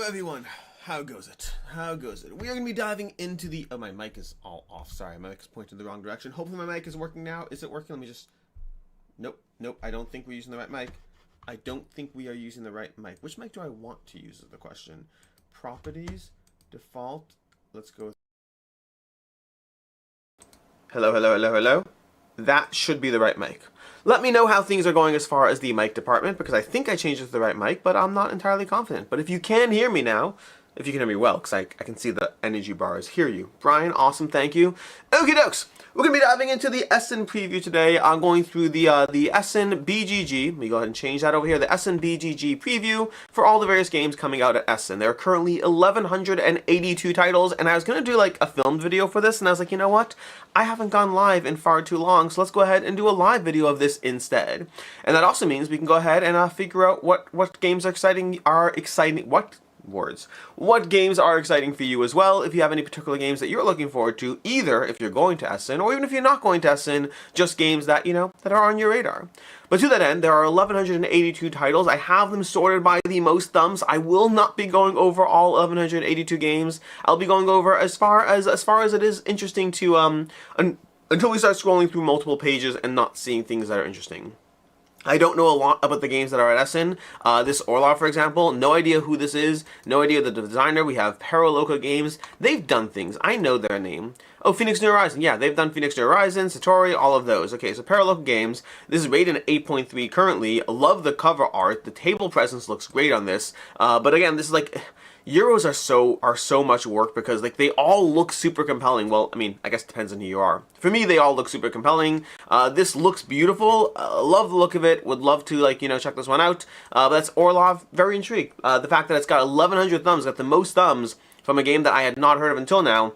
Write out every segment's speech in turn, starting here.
everyone, how goes it? How goes it? We are going to be diving into the... Oh, my mic is all off. Sorry, my mic is pointed in the wrong direction. Hopefully my mic is working now. Is it working? Let me just... Nope, I don't think we're using the right mic. I don't think we are using the right mic. Which mic do I want to use is the question. Properties, default, let's go... Hello. That should be the right mic. Let me know how things are going as far as the mic department, because I think I changed it to the right mic, but I'm not entirely confident. But if you can hear me now, if you can hear me well, because I can see the energy bars hear you. Brian, awesome, thank you. Okie dokes, we're going to be diving into the Essen preview today. I'm going through the Essen BGG. Let me go ahead and change that over here. The Essen BGG preview for all the various games coming out at Essen. There are currently 1,182 titles, and I was going to do like a filmed video for this, and I was like, you know what? I haven't gone live in far too long, so let's go ahead and do a live video of this instead. And that also means we can go ahead and figure out what games are exciting, what games are exciting for you as well, if you have any particular games that you're looking forward to, either if you're going to Essen, or even if you're not going to Essen, just games that, that are on your radar. But to that end, there are 1,182 titles. I have them sorted by the most thumbs. I will not be going over all 1,182 games. I'll be going over as far as it is interesting to, until we start scrolling through multiple pages and not seeing things that are interesting. I don't know a lot about the games that are at Essen. This Orlov, for example, no idea who this is, no idea the designer. We have Paraloka Games. They've done things. I know their name. Oh, Phoenix New Horizon. Yeah, they've done Phoenix New Horizon, Satori, all of those. Okay, so Paraloka Games. This is rated at 8.3 currently. Love the cover art. The table presence looks great on this. But again, this is like... Euros are so much work because like they all look super compelling. Well, I mean, I guess it depends on who you are. For me, they all look super compelling. This looks beautiful. Love the look of it. Would love to check this one out. But that's Orlov. Very intrigued. The fact that it's got 1,100 thumbs, got the most thumbs from a game that I had not heard of until now.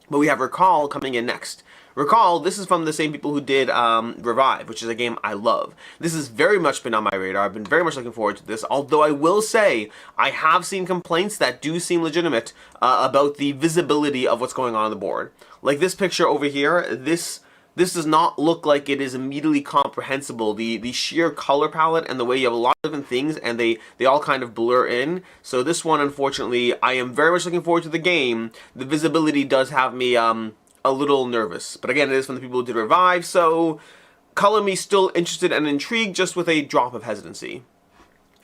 But we have Recall coming in next. Recall, this is from the same people who did Revive, which is a game I love. This has very much been on my radar. I've been very much looking forward to this, although I will say I have seen complaints that do seem legitimate about the visibility of what's going on the board. Like this picture over here, this does not look like it is immediately comprehensible. The sheer color palette and the way you have a lot of different things and they all kind of blur in. So this one, unfortunately, I am very much looking forward to the game. The visibility does have me a little nervous. But again, it is from the people who did Revive, so color me still interested and intrigued, just with a drop of hesitancy.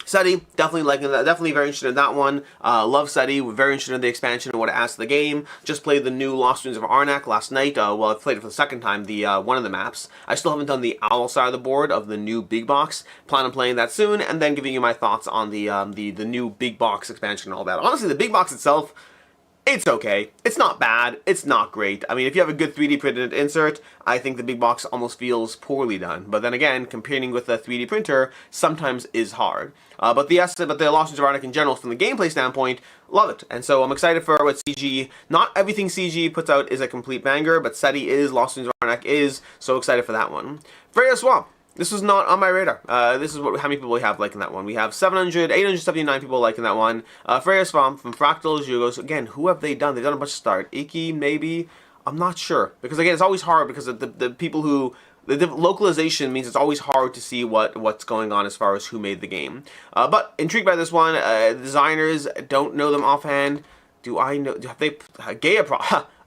SETI, definitely liking that, definitely very interested in that one. Love SETI, we're very interested in the expansion and what it adds to the game. Just played the new Lost Ruins of Arnak last night. Well, I played it for the second time, the one of the maps. I still haven't done the owl side of the board of the new big box. Plan on playing that soon, and then giving you my thoughts on the new big box expansion and all that. Honestly, the big box itself, it's okay. It's not bad. It's not great. I mean, if you have a good 3D printed insert, I think the big box almost feels poorly done. But then again, comparing with a 3D printer sometimes is hard. But the Lost Ruins of Arnak in general, from the gameplay standpoint, love it. And so I'm excited for what CG. Not everything CG puts out is a complete banger, but SETI is, Lost Ruins of Arnak is. So excited for that one. Freya Swamp. This was not on my radar. This is how many people we have liking that one. We have 879 people liking that one. Freya Swamp from Fractal Jugos. Again, who have they done? They've done a bunch of start. Iki, maybe? I'm not sure. Because again, it's always hard because of the people who... The localization means it's always hard to see what's going on as far as who made the game. But intrigued by this one. Designers, don't know them offhand. Do I know... Have they... Gaia Pro...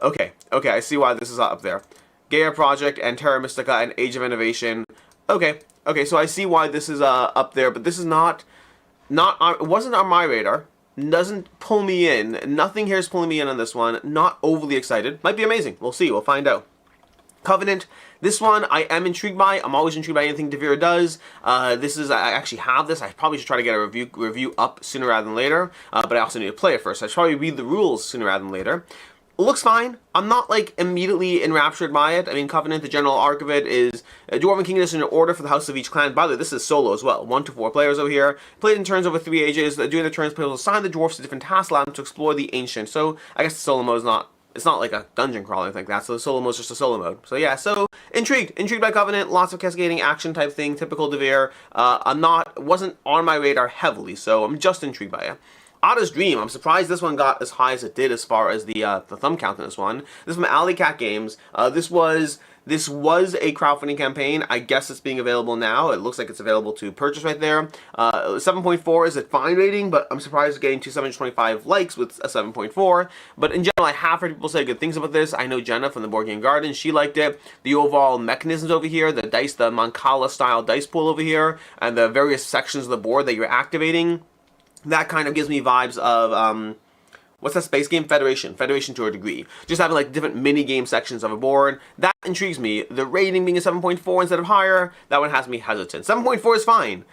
Okay, I see why this is up there. Gaia Project and Terra Mystica and Age of Innovation... Okay, so I see why this is up there, but this is not it wasn't on my radar. Doesn't pull me in. Nothing here is pulling me in on this one. Not overly excited. Might be amazing. We'll see. We'll find out. Covenant. This one I am intrigued by. I'm always intrigued by anything Devira does. I actually have this. I probably should try to get a review up sooner rather than later. But I also need to play it first. I should probably read the rules sooner rather than later. Looks fine. I'm not like immediately enraptured by it. I mean, Covenant, the general arc of it is Dwarven Kingdom in order for the house of each clan. By the way, this is solo as well. 1 to 4 players over here. Played in turns over 3 ages. During the turns, players will assign the dwarfs to different tasks, allow them to explore the ancient. So I guess the solo mode is not. It's not like a dungeon crawl or anything like that. So the solo mode is just a solo mode. So yeah, so intrigued by Covenant. Lots of cascading action type thing. Typical Devir. Wasn't on my radar heavily. So I'm just intrigued by it. Ada's Dream. I'm surprised this one got as high as it did as far as the thumb count in this one. This is from Alley Cat Games. This was This was a crowdfunding campaign. I guess it's being available now. It looks like it's available to purchase right there. 7.4 is a fine rating, but I'm surprised it's getting to 725 likes with a 7.4. But in general, I have heard people say good things about this. I know Jenna from the Board Game Garden, she liked it. The overall mechanisms over here, the dice, the Mancala style dice pool over here, and the various sections of the board that you're activating, that kind of gives me vibes of, what's that space game? Federation to a degree. Just having like different mini game sections of a board. That intrigues me. The rating being a 7.4 instead of higher, that one has me hesitant. 7.4 is fine.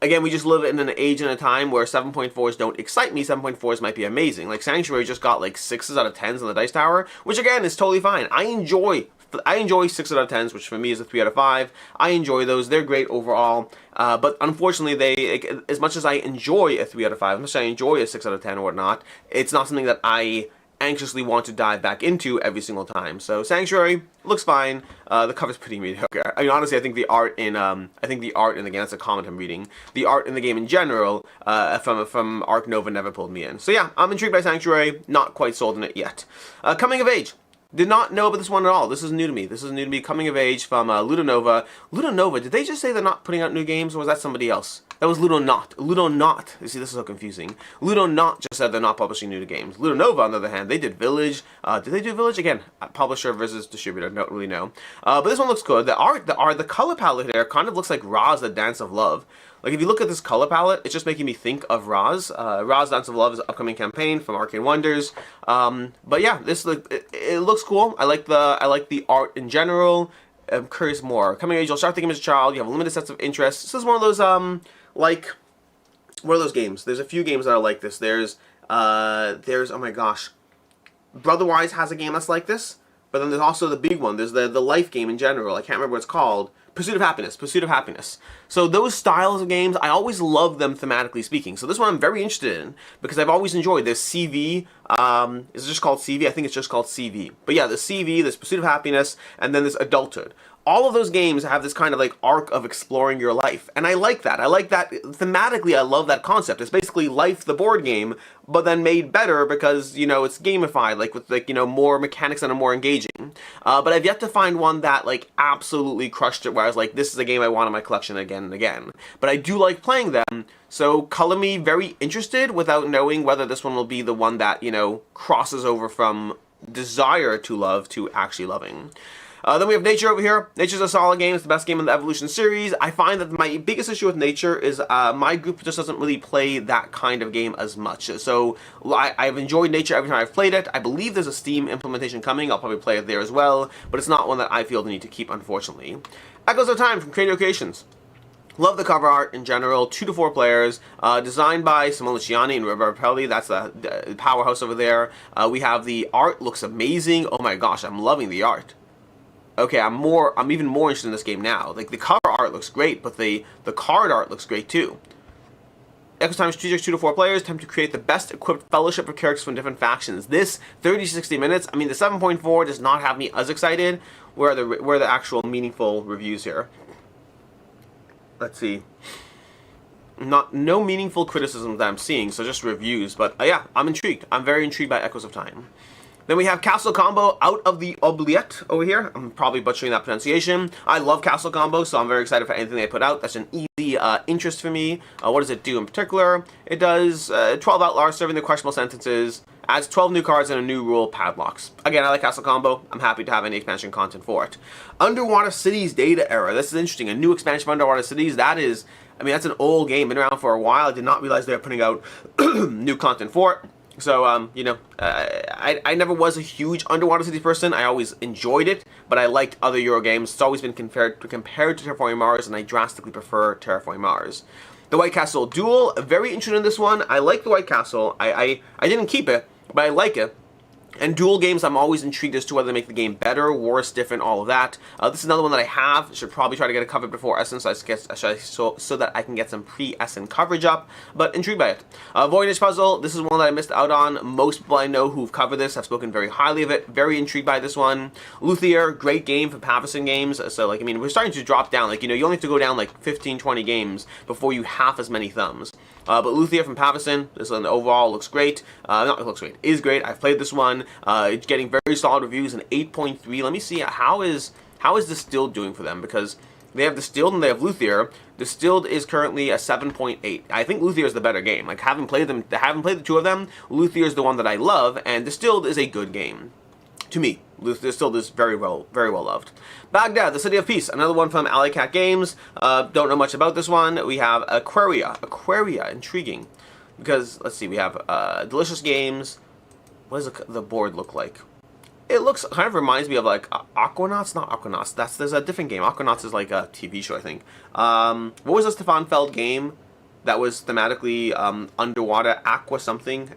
Again, we just live in an age and a time where 7.4s don't excite me. 7.4s might be amazing. Like Sanctuary just got like 6s out of 10s on the Dice Tower, which again is totally fine. I enjoy 6 out of 10s, which for me is a 3 out of 5. I enjoy those. They're great overall. But unfortunately, as much as I enjoy a 3 out of 5, as much as I enjoy a 6 out of 10 or whatnot, it's not something that I anxiously want to dive back into every single time. So Sanctuary looks fine. The cover's pretty mediocre. I mean, honestly, I think the art in the game, that's a comment I'm reading. The art in the game in general, from Arc Nova never pulled me in. So yeah, I'm intrigued by Sanctuary. Not quite sold on it yet. Coming of Age. Did not know about this one at all. This is new to me. Coming of Age from Ludonova. Ludonova, did they just say they're not putting out new games, or was that somebody else? That was Ludonaut. Ludonaut. You see, this is so confusing. Ludonaut just said they're not publishing new games. Ludonova, on the other hand, they did Village. Did they do Village? Again, publisher versus distributor. Don't really know. But this one looks good. The color palette here kind of looks like Ra's The Dance of Love. Like, if you look at this color palette, it's just making me think of Ra's. Ra's Dance of Love is an upcoming campaign from Arcane Wonders. But yeah, it looks cool. I like the art in general. I'm curious more. Coming of Age, you'll start the game as a child. You have limited sets of interests. This is one of those, what are those games? There's a few games that are like this. There's, oh my gosh. Brotherwise has a game that's like this. But then there's also the big one. There's the life game in general. I can't remember what it's called. Pursuit of Happiness. So those styles of games, I always love them thematically speaking. So this one I'm very interested in because I've always enjoyed. There's CV, is it just called CV? I think it's just called CV. But yeah, there's CV, there's Pursuit of Happiness, and then there's Adulthood. All of those games have this kind of like arc of exploring your life. And I like that. Thematically, I love that concept. It's basically Life, the board game, but then made better because, it's gamified, like with more mechanics that are more engaging. But I've yet to find one that like absolutely crushed it where I was like, this is a game I want in my collection again and again. But I do like playing them. So color me very interested without knowing whether this one will be the one that, crosses over from desire to love to actually loving. Then we have Nature over here. Nature's a solid game. It's the best game in the Evolution series. I find that my biggest issue with Nature is my group just doesn't really play that kind of game as much. So I've enjoyed Nature every time I've played it. I believe there's a Steam implementation coming. I'll probably play it there as well. But it's not one that I feel the need to keep, unfortunately. Echoes of Time from Creative Occasions. Love the cover art in general. 2 to 4 players. Designed by Simone Luciani and Roberto Pelli. That's the powerhouse over there. We have the art. Looks amazing. Oh my gosh, I'm loving the art. Okay, I'm even more interested in this game now. Like, the cover art looks great, but the card art looks great too. Echoes of Time strategic 2 to 4 players attempt to create the best equipped fellowship of characters from different factions. This 30 to 60 minutes. I mean, the 7.4 does not have me as excited. Where are the actual meaningful reviews here? Let's see. No meaningful criticisms that I'm seeing, so just reviews. But yeah, I'm intrigued. I'm very intrigued by Echoes of Time. Then we have Castle Combo Out of the Oubliette over here. I'm probably butchering that pronunciation. I love Castle Combo, so I'm very excited for anything they put out. That's an easy interest for me. What does it do in particular? It does 12 outlaws serving the questionable sentences, adds 12 new cards and a new rule, Padlocks. Again, I like Castle Combo. I'm happy to have any expansion content for it. Underwater Cities Data Era. This is interesting. A new expansion for Underwater Cities. That's an old game. Been around for a while. I did not realize they were putting out new content for it. So, I never was a huge Underwater Cities person. I always enjoyed it, but I liked other Euro games. It's always been compared to Terraforming Mars, and I drastically prefer Terraforming Mars. The White Castle Duel, very interested in this one. I like the White Castle. I didn't keep it, but I like it. And duel games, I'm always intrigued as to whether they make the game better, worse, different, all of that. This is another one that I have. Should probably try to get it covered before Essen, so that I can get some pre-Essen coverage up. But intrigued by it. Voynich Puzzle, this is one that I missed out on. Most people I know who've covered this have spoken very highly of it. Very intrigued by this one. Luthier, great game for Pavison games. So, we're starting to drop down. You only have to go down 15, 20 games before you half as many thumbs. But Luthier from Pavison, this one overall looks great. Is great. I've played this one. It's getting very solid reviews, an 8.3. Let me see, how is How is Distilled doing for them? Because they have Distilled and they have Luthier. Distilled is currently a 7.8. I think Luthier is the better game. Like, haven't played the two of them. Luthier is the one that I love, and Distilled is a good game. To me, Distilled is very well loved. Baghdad, the City of Peace, another one from Alley Cat Games. Don't know much about this one. We have Aquaria, intriguing. Because, let's see, we have Delicious Games. What does the board look like? It kind of reminds me of like Aquanauts, not Aquanauts. There's a different game. Aquanauts is like a TV show, I think. What was the Stefan Feld game that was thematically underwater? Aqua something.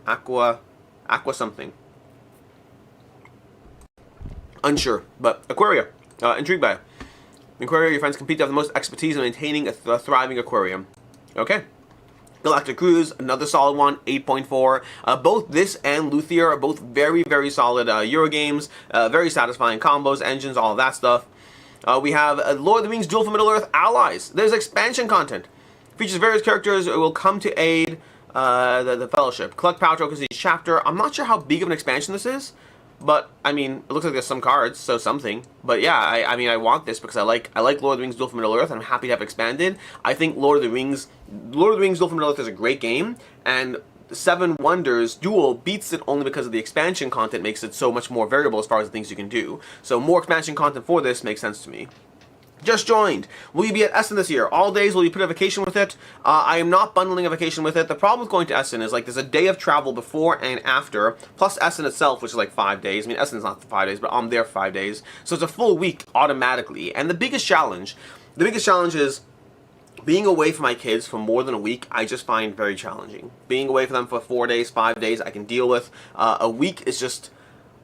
Unsure, but Aquaria. Intrigued by it. Aquaria, your friends compete to have the most expertise in maintaining a thriving aquarium. Okay. Galactic Cruise, another solid one, 8.4. Both this and Luthier are both very, very solid Euro games. Very satisfying combos, engines, all of that stuff. We have Lord of the Rings Duel for Middle-earth Allies. There's expansion content. Features various characters who will come to aid the Fellowship. Collect power tokens each chapter. I'm not sure how big of an expansion this is. But, I mean, it looks like there's some cards, so something. But yeah, I mean, I want this because I like Lord of the Rings Duel for Middle-earth, and I'm happy to have it expanded. I think Lord of the Rings Duel for Middle-earth is a great game, and Seven Wonders Duel beats it only because of the expansion content makes it so much more variable as far as the things you can do. So more expansion content for this makes sense to me. Just joined. Will you be at Essen this year? All days, will you put a vacation with it? I am not bundling a vacation with it. The problem with going to Essen is, like, there's a day of travel before and after, plus Essen itself, which is like 5 days. I mean, Essen's not 5 days, but I'm there 5 days. So it's a full week automatically. And the biggest challenge is being away from my kids for more than a week, I just find very challenging. Being away from them for 4 days, 5 days, I can deal with. A week is just...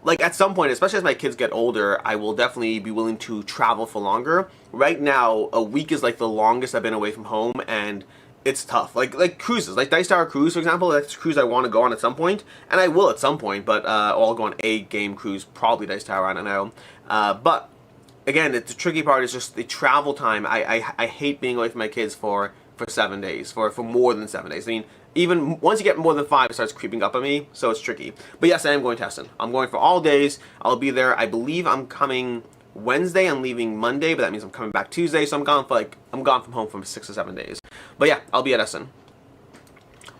Like, at some point, especially as my kids get older, I will definitely be willing to travel for longer. Right now, a week is, like, the longest I've been away from home, and it's tough. Like cruises. Like, Dice Tower Cruise, for example, that's a cruise I want to go on at some point, and I will at some point, but I'll go on a game cruise, probably Dice Tower, I don't know. But, again, the tricky part is just the travel time. I hate being away from my kids for 7 days, for more than 7 days. I mean, even once you get more than 5, it starts creeping up on me, so it's tricky. But yes, I am going to Essen. I'm going for all days. I'll be there. I believe I'm coming Wednesday and leaving Monday, but that means I'm coming back Tuesday, so I'm gone from home for 6 or 7 days. But yeah, I'll be at Essen.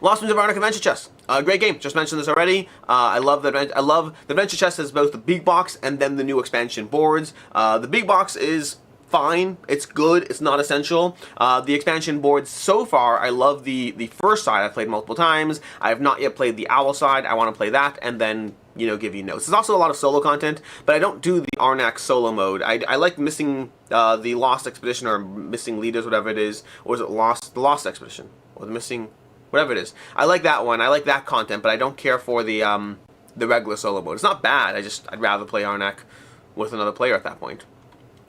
Lost Winds of Arctic Adventure Chess. Great game. Just mentioned this already. I love the Adventure Chess as both the big box and then the new expansion boards. The big box is fine, it's good, it's not essential. The expansion boards so far, I love the first side. I've played multiple times. I have not yet played the Owl side. I want to play that and then, you know, give you notes. There's also a lot of solo content, but I don't do the Arnak solo mode. I like missing the Lost Expedition or Missing Leaders, whatever it is. Or is it the Lost Expedition? Or the Missing, whatever it is. I like that one. I like that content, but I don't care for the regular solo mode. It's not bad. I'd rather play Arnak with another player at that point.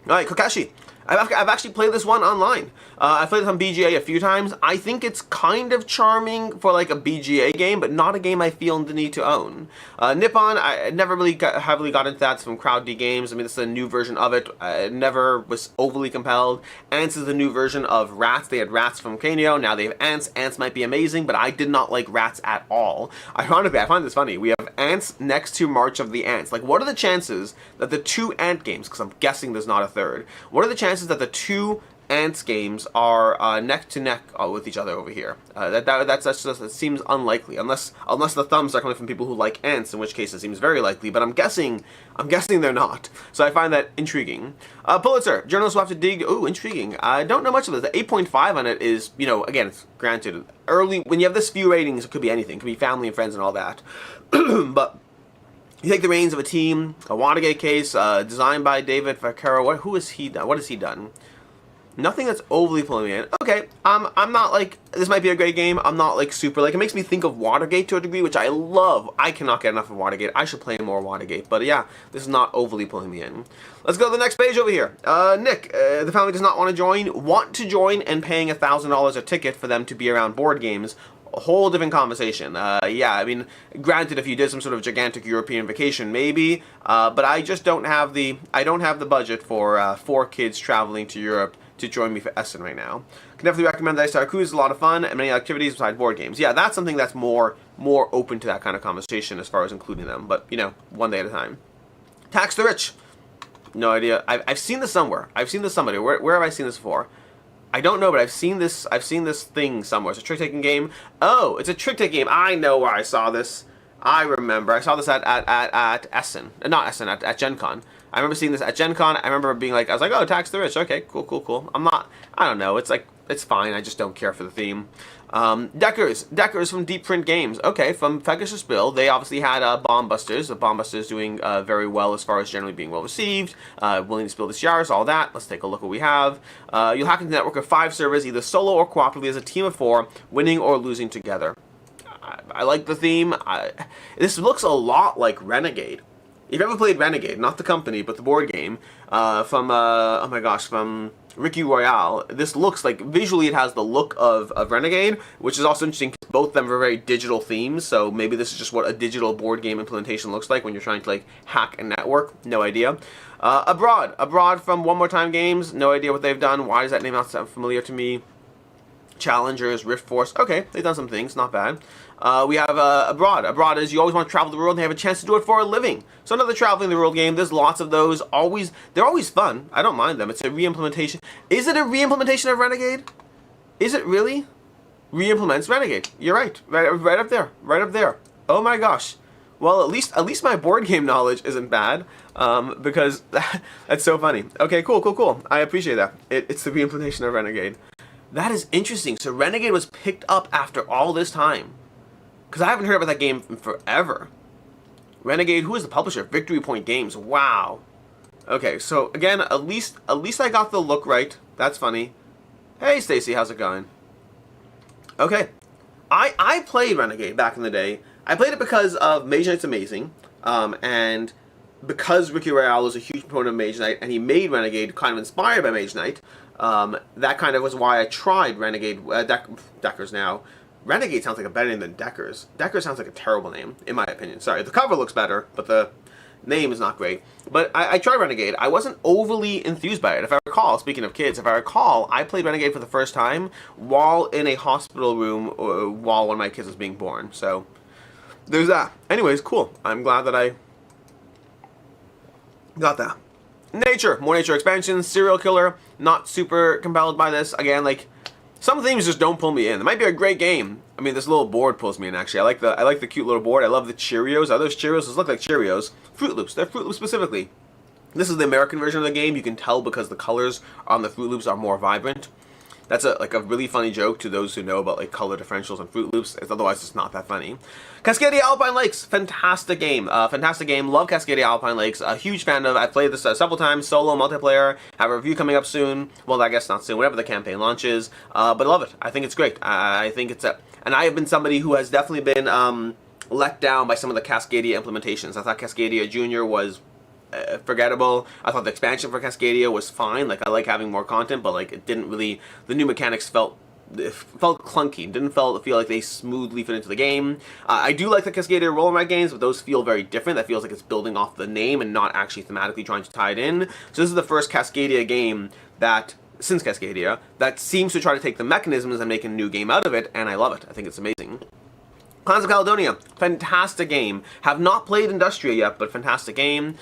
Alright, Kokashi. I've actually played this one online. I've played this on BGA a few times. I think it's kind of charming for like a BGA game, but not a game I feel the need to own. Nippon, I never really heavily got into that. It's from Crowd D Games. I mean, this is a new version of it. I never was overly compelled. Ants is the new version of Rats. They had Rats from Kaneo. Now they have Ants. Ants might be amazing, but I did not like Rats at all. Ironically, I find this funny. We have Ants next to March of the Ants. Like, what are the chances that the two Ant games, because I'm guessing there's not a third, what are the chances that the two Ants games are neck to neck with each other over here? That seems unlikely, unless the thumbs are coming from people who like Ants, in which case it seems very likely. But I'm guessing they're not. So I find that intriguing. Pulitzer, journalists will have to dig. Ooh, intriguing. I don't know much of it. The 8.5 on it is, you know, again, it's granted early. When you have this few ratings, it could be anything. It could be family and friends and all that. But you take the reins of a team, a Watergate case, designed by David Vaccaro. Who has he done? What has he done? Nothing that's overly pulling me in. Okay, I'm not like, this might be a great game. I'm not like super, like, it makes me think of Watergate to a degree, which I love. I cannot get enough of Watergate. I should play more Watergate. But yeah, this is not overly pulling me in. Let's go to the next page over here. Nick, the family does not want to join and paying $1,000 a ticket for them to be around board games. A whole different conversation. Yeah, I mean, granted, if you did some sort of gigantic European vacation, maybe, but I just don't have the budget for 4 kids traveling to Europe to join me for Essen right now. Can definitely recommend Dice Tower Cruise. It's a lot of fun and many activities besides board games. Yeah, that's something that's more open to that kind of conversation as far as including them, but, you know, one day at a time. Tax the Rich. No idea. I've seen this somewhere. I've seen this somebody. Where have I seen this before? I don't know, but I've seen this thing somewhere. It's a trick-taking game. Oh, it's a trick-taking game. I know where I saw this. I remember. I saw this at Essen. Not Essen, at Gen Con. I remember seeing this at Gen Con. I remember being like, I was like, oh, Tax the Rich. Okay, cool. I don't know. It's like, it's fine. I just don't care for the theme. Deckers from Deep Print Games. Okay, from Pegasus Bill. They obviously had Bomb Busters. The Bomb Busters doing very well as far as generally being well received. Willing to spill the stars, all that. Let's take a look what we have. You'll hack into a network of 5 servers, either solo or cooperatively as a team of 4, winning or losing together. I like the theme. This looks a lot like Renegade. If you've ever played Renegade, not the company, but the board game, from Ricky Royale, this looks like, visually it has the look of Renegade, which is also interesting because both of them are very digital themes, so maybe this is just what a digital board game implementation looks like when you're trying to like hack a network, no idea. Abroad from One More Time Games, no idea what they've done, why does that name not sound familiar to me? Challengers, Rift Force, okay, they've done some things, not bad. We have Abroad. Abroad is you always want to travel the world and they have a chance to do it for a living. So another traveling the world game. There's lots of those. They're always fun. I don't mind them. It's a re-implementation. Is it a re-implementation of Renegade? Is it really? Re-implements Renegade. You're right. Right up there. Right up there. Oh my gosh. Well, at least my board game knowledge isn't bad, because that's so funny. Okay, cool. I appreciate that. It's the re-implementation of Renegade. That is interesting. So Renegade was picked up after all this time. Because I haven't heard about that game in forever. Renegade, who is the publisher? Victory Point Games. Wow. Okay, so again, at least I got the look right. That's funny. Hey Stacy, how's it going? Okay. I played Renegade back in the day. I played it because of Mage Knight's Amazing. And because Ricky Royale is a huge proponent of Mage Knight, and he made Renegade kind of inspired by Mage Knight, that kind of was why I tried Renegade, Deckers now. Renegade sounds like a better name than Deckers. Deckers sounds like a terrible name, in my opinion. Sorry, the cover looks better, but the name is not great. But I tried Renegade. I wasn't overly enthused by it. If I recall, speaking of kids, I played Renegade for the first time while in a hospital room while one of my kids was being born. So, there's that. Anyways, cool. I'm glad that I got that. More nature expansions, serial killer. Not super compelled by this. Again, like, some themes just don't pull me in. It might be a great game. I mean, this little board pulls me in, actually. I like the cute little board. I love the Cheerios. Are those Cheerios? Those look like Cheerios. Fruit Loops. They're Fruit Loops specifically. This is the American version of the game. You can tell because the colors on the Fruit Loops are more vibrant. That's a really funny joke to those who know about like color differentials on Fruit Loops. Otherwise, it's not that funny. Cascadia Alpine Lakes, fantastic game. Love Cascadia Alpine Lakes. A huge fan of. I've played this several times, solo, multiplayer. Have a review coming up soon. Well, I guess not soon. Whenever the campaign launches. But I love it. I think it's great. I think it's and I have been somebody who has definitely been let down by some of the Cascadia implementations. I thought Cascadia Junior was forgettable. I thought the expansion for Cascadia was fine. Like, I like having more content, but like it didn't really. The new mechanics felt clunky. Didn't feel like they smoothly fit into the game. I do like the Cascadia roll ride games, but those feel very different. That feels like it's building off the name and not actually thematically trying to tie it in. So this is the first Cascadia game since Cascadia that seems to try to take the mechanisms and make a new game out of it, and I love it. I think it's amazing. Clans of Caledonia, fantastic game. Have not played Industria yet, but fantastic game.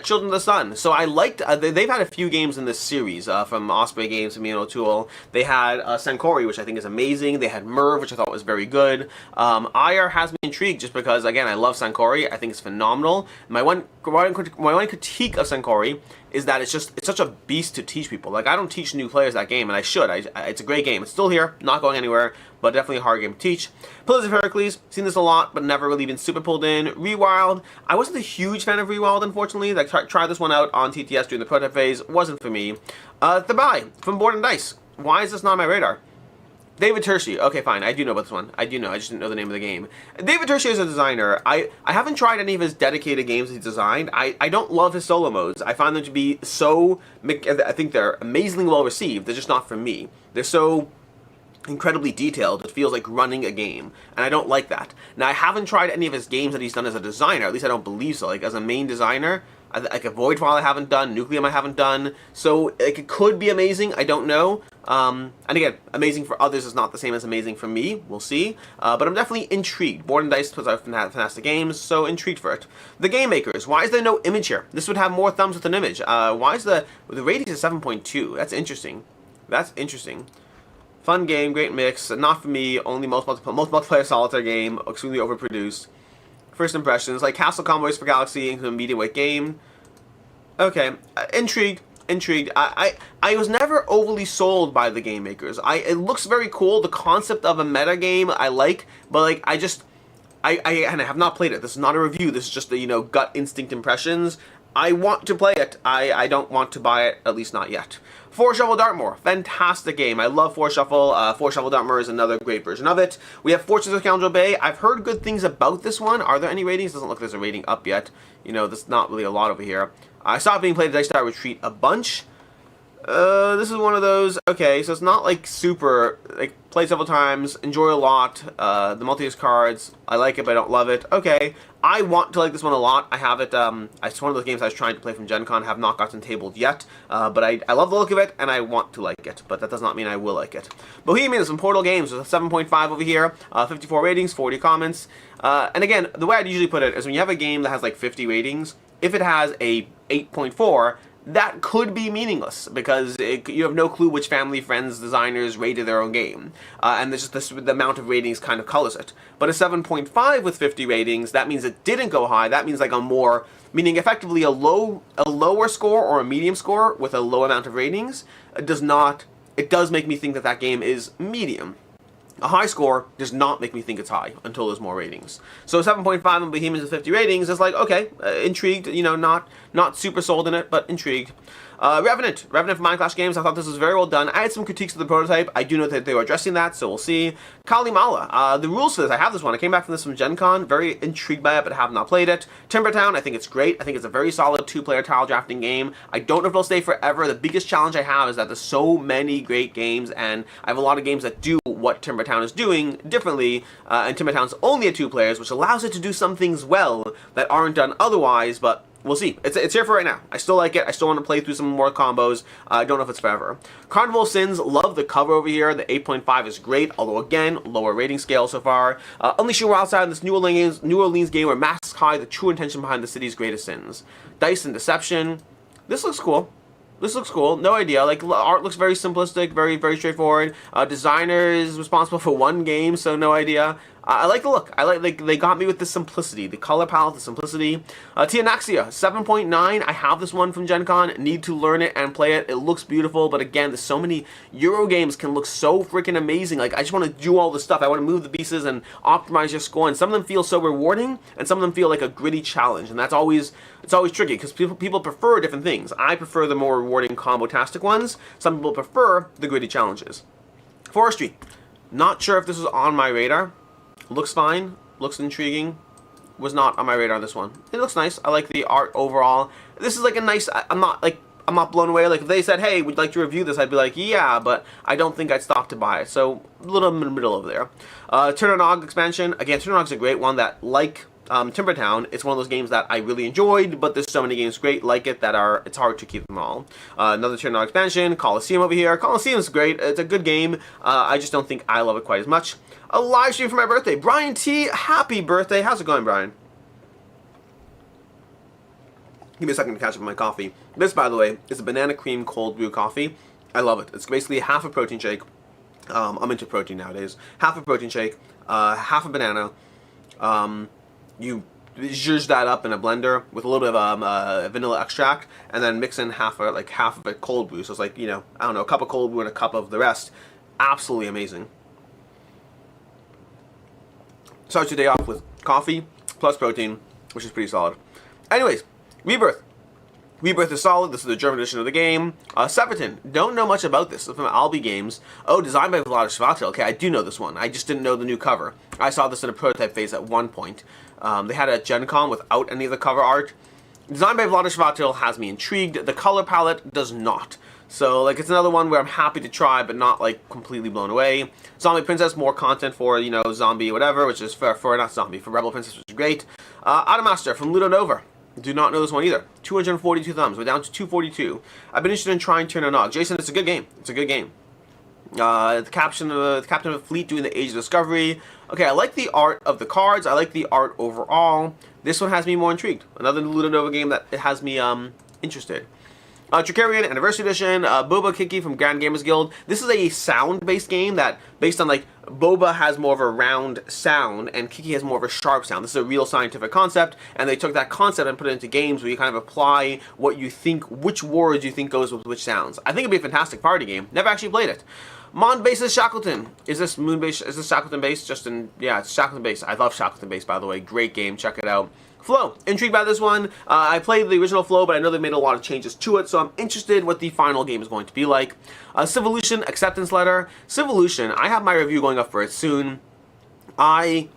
Children of the Sun. So I liked, they've had a few games in this series, from Osprey Games, from Ian O'Toole. They had Sankori, which I think is amazing. They had Merv, which I thought was very good. IR has me intrigued just because, again, I love Sankori. I think it's phenomenal. My one critique of Sankori is that it's such a beast to teach people. Like, I don't teach new players that game, and I should. It's a great game. It's still here, not going anywhere, but definitely a hard game to teach. Pillars of Heracles, seen this a lot, but never really been super pulled in. Rewild, I wasn't a huge fan of Rewild, unfortunately. I tried this one out on TTS during the prototype phase, wasn't for me. Thabai, from Board and Dice. Why is this not on my radar? David Tershi. Okay, fine. I do know about this one. I do know. I just didn't know the name of the game. David Tershi is a designer. I haven't tried any of his dedicated games he's designed. I don't love his solo modes. I find them to be so... I think they're amazingly well received. They're just not for me. They're so incredibly detailed. It feels like running a game, and I don't like that. Now, I haven't tried any of his games that he's done as a designer. At least I don't believe so. Like, as a main designer, Like a Voidfall I haven't done, Nucleum I haven't done, so like, it could be amazing, I don't know. And again, amazing for others is not the same as amazing for me, we'll see. But I'm definitely intrigued. Board and Dice puts out fantastic games, so intrigued for it. The Game Makers, why is there no image here? This would have more thumbs with an image. Why is the rating is 7.2? That's interesting. That's interesting. Fun game, great mix, not for me, only most multiplayer solitaire game, extremely overproduced. First impressions, like Castle Convoys for Galaxy into a medium-weight game. Okay, intrigued. I was never overly sold by the Game Makers. It looks very cool. The concept of a meta game I like, but like I have not played it. This is not a review. This is just a, gut instinct impressions. I want to play it. I don't want to buy it, at least not yet. Four Shovel Dartmoor, fantastic game. I love Four Shuffle. Four Shovel Dartmoor is another great version of it. We have Fortunes of Scoundrel Bay. I've heard good things about this one. Are there any ratings? Doesn't look like there's a rating up yet. There's not really a lot over here. I saw it being played at Dice Star Retreat a bunch. This is one of those, okay, so it's not like super, like, played several times, enjoy a lot, the multi-use cards, I like it but I don't love it. Okay, I want to like this one a lot. I have it, it's one of those games I was trying to play from Gen Con, have not gotten tabled yet, but I love the look of it and I want to like it, but that does not mean I will like it. Bohemians from Portal Games, with a 7.5 over here, 54 ratings, 40 comments, and again, the way I'd usually put it is when you have a game that has like 50 ratings, if it has a 8.4, that could be meaningless because you have no clue which family, friends, designers rated their own game. And there's just the amount of ratings kind of colors it. But a 7.5 with 50 ratings, that means it didn't go high. That means like a more, meaning effectively a lower score or a medium score with a low amount of ratings it does make me think that that game is medium. A high score does not make me think it's high until there's more ratings. So 7.5 on Bohemians with 50 ratings is like, okay, intrigued, not super sold in it, but intrigued. Revenant from Minecraft Games, I thought this was very well done. I had some critiques of the prototype. I do know that they were addressing that, so we'll see. Kalimala, the rules for this, I have this one. I came back from this from Gen Con, very intrigued by it, but have not played it. Timbertown, I think it's great. I think it's a very solid two-player tile drafting game. I don't know if it'll stay forever. The biggest challenge I have is that there's so many great games, and I have a lot of games that do what Timbertown is doing differently, and Timbertown's only at 2 players, which allows it to do some things well that aren't done otherwise, but we'll see. It's here for right now. I still like it. I still want to play through some more combos. I don't know if it's forever. Carnival of Sins, love the cover over here. The 8.5 is great, although again, lower rating scale so far. Unleash Your Wild Side in this New Orleans game where masks hide the true intention behind the city's greatest sins. Dice and Deception. This looks cool. This looks cool. No idea. Like, art looks very simplistic, very, very straightforward. Designer is responsible for 1 game, so no idea. I like the look. I like they got me with the simplicity, the color palette, the simplicity. Tianaxia, 7.9. I have this one from Gen Con. Need to learn it and play it. It looks beautiful, but again, there's so many Euro games can look so freaking amazing. Like, I just want to do all this stuff. I want to move the pieces and optimize your score. And some of them feel so rewarding, and some of them feel like a gritty challenge. And that's always tricky because people prefer different things. I prefer the more rewarding combo-tastic ones. Some people prefer the gritty challenges. Forestry, not sure if this was on my radar. Looks fine, looks intriguing, was not on my radar this one. It looks nice, I like the art overall. This is like a nice, I'm not blown away. Like if they said, hey, would you like to review this, I'd be like, yeah, but I don't think I'd stop to buy it. So a little in the middle over there. Turnanog expansion, again, Turnanog's a great one that, like Timbertown, it's one of those games that I really enjoyed, but there's so many games great like it that it's hard to keep them all. Another Turnanog expansion, Coliseum over here. Coliseum's great, it's a good game, I just don't think I love it quite as much. A live stream for my birthday. Brian T, happy birthday. How's it going, Brian? Give me a second to catch up on my coffee. This, by the way, is a banana cream cold brew coffee. I love it. It's basically half a protein shake. I'm into protein nowadays. Half a protein shake, half a banana. You zhuzh that up in a blender with a little bit of vanilla extract, and then mix in half of it cold brew. So it's like, I don't know, a cup of cold brew and a cup of the rest. Absolutely amazing. Start your day off with coffee plus protein, which is pretty solid. Anyways, Rebirth. Rebirth is solid. This is the German edition of the game. Severton. Don't know much about this. It's from Albi Games. Oh, designed by Vlada Schwarzschild. Okay, I do know this one. I just didn't know the new cover. I saw this in a prototype phase at one point. They had it at Gen Con without any of the cover art. Designed by Vlada Schwarzschild has me intrigued. The color palette does not. So, like, it's another one where I'm happy to try, but not, like, completely blown away. Zombie Princess, more content for, zombie whatever, which is for Rebel Princess, which is great. Automaster from Ludonova. Do not know this one either. 242 thumbs. We're down to 242. I've been interested in trying Turn on Nog. Jason, it's a good game. It's a good game. The captain of a fleet doing the Age of Discovery. Okay, I like the art of the cards. I like the art overall. This one has me more intrigued. Another Ludonova game that it has me interested. Tricarian Anniversary Edition, Boba Kiki from Grand Gamers Guild. This is a sound-based game that, based on like, Boba has more of a round sound and Kiki has more of a sharp sound. This is a real scientific concept, and they took that concept and put it into games where you kind of apply what you think, which words you think goes with which sounds. I think it'd be a fantastic party game. Never actually played it. Mon bases Shackleton. Is this Moon base? Is this Shackleton base? Yeah, it's Shackleton base. I love Shackleton base, by the way. Great game. Check it out. Flow. Intrigued by this one. I played the original Flow, but I know they made a lot of changes to it, so I'm interested in what the final game is going to be like. Civolution Acceptance Letter. Civolution, I have my review going up for it soon. I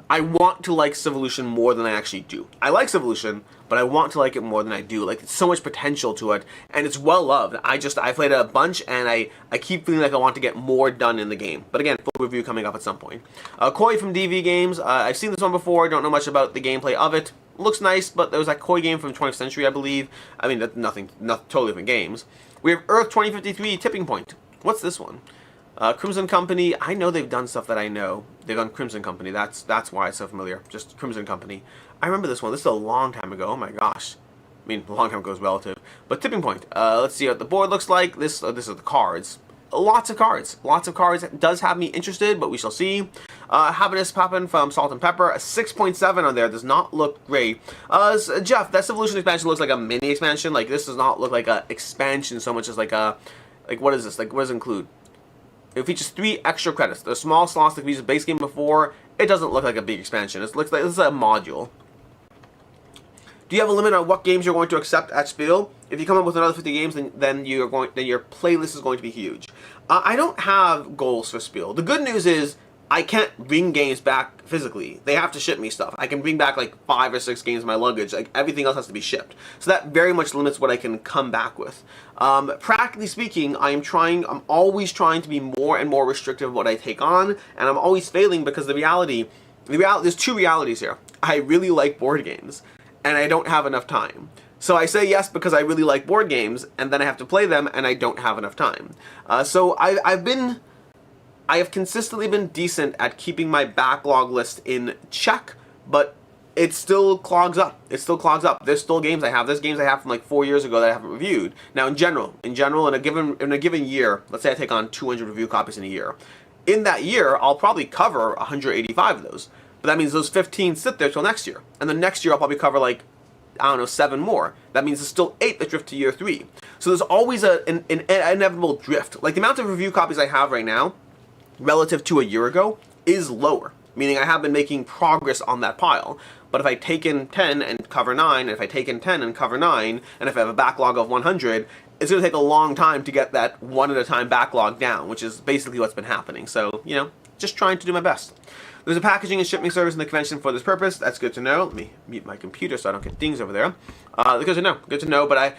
want to like Civolution more than I actually do. I like Civolution, but I want to like it more than I do. Like, it's so much potential to it, and it's well loved. I played it a bunch, and I keep feeling like I want to get more done in the game. But again, full review coming up at some point. Koi from DV Games. I've seen this one before. I don't know much about the gameplay of it. Looks nice, but there was that Koi game from 20th Century, I believe. I mean, that's nothing, totally different games. We have Earth 2053 Tipping Point. What's this one? Crimson Company. I know they've done stuff that I know. They've done Crimson Company. That's why it's so familiar. Just Crimson Company. I remember this one. This is a long time ago. Oh my gosh. I mean, a long time ago is relative. But Tipping Point. Let's see what the board looks like. This are the cards. Lots of cards. Lots of cards. It does have me interested, but we shall see. Happiness Poppin' from Salt and Pepper. A 6.7 on there. Does not look great. Jeff, that Civolution expansion looks like a mini expansion. Like, this does not look like a expansion so much as like a... Like, what is this? Like, what does it include? It features 3 extra credits. The small slots that we used the base game before. It doesn't look like a big expansion. It looks like this is a module. Do you have a limit on what games you're going to accept at Spiel? If you come up with another 50 games, then your playlist is going to be huge. I don't have goals for Spiel. The good news is I can't bring games back physically. They have to ship me stuff. I can bring back like 5 or 6 games in my luggage. Like, everything else has to be shipped. So that very much limits what I can come back with. Practically speaking, I'm always trying to be more and more restrictive of what I take on, and I'm always failing because there's 2 realities here. I really like board games, and I don't have enough time. So I say yes because I really like board games, and then I have to play them, and I don't have enough time. So I have consistently been decent at keeping my backlog list in check, but it still clogs up. It still clogs up. There's still games I have. There's games I have from like 4 years ago that I haven't reviewed. Now, in general, in a given year, let's say I take on 200 review copies in a year. In that year, I'll probably cover 185 of those. But that means those 15 sit there till next year. And the next year I'll probably cover like, I don't know, 7 more. That means there's still 8 that drift to year 3. So there's always an inevitable drift. Like, the amount of review copies I have right now, relative to a year ago, is lower. Meaning I have been making progress on that pile. But if I take in 10 and cover 9, and if I take in 10 and cover 9, and if I have a backlog of 100, it's going to take a long time to get that one at a time backlog down, which is basically what's been happening. So, you know, just trying to do my best. There's a packaging and shipping service in the convention for this purpose. That's good to know. Let me mute my computer so I don't get dings over there. Good to know. Good to know. But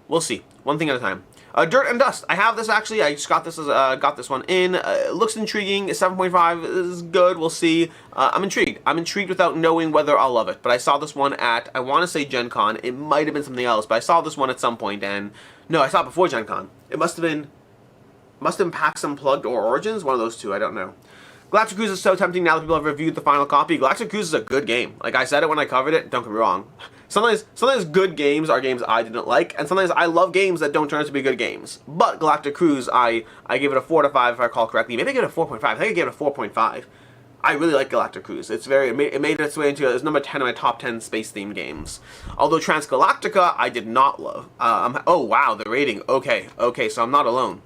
we'll see. One thing at a time. Dirt and Dust. I have this actually. I just got this one in. It looks intriguing. 7.5 is good. We'll see. I'm intrigued. I'm intrigued without knowing whether I'll love it. But I saw this one at, I want to say Gen Con. It might have been something else, but I saw this one at some point, and no, I saw it before Gen Con. It must have been PAX Unplugged or Origins. One of those two. I don't know. Galactic Cruise is so tempting now that people have reviewed the final copy. Galactic Cruise is a good game. Like I said it when I covered it, don't get me wrong. Sometimes good games are games I didn't like, and sometimes I love games that don't turn out to be good games. But Galactic Cruise, I gave it a 4 to 5 if I recall correctly. Maybe I gave it a 4.5. I think I gave it a 4.5. I really like Galactic Cruise. It made its way into number 10 of my top 10 space-themed games. Although Transgalactica, I did not love. Oh wow, the rating. Okay, so I'm not alone.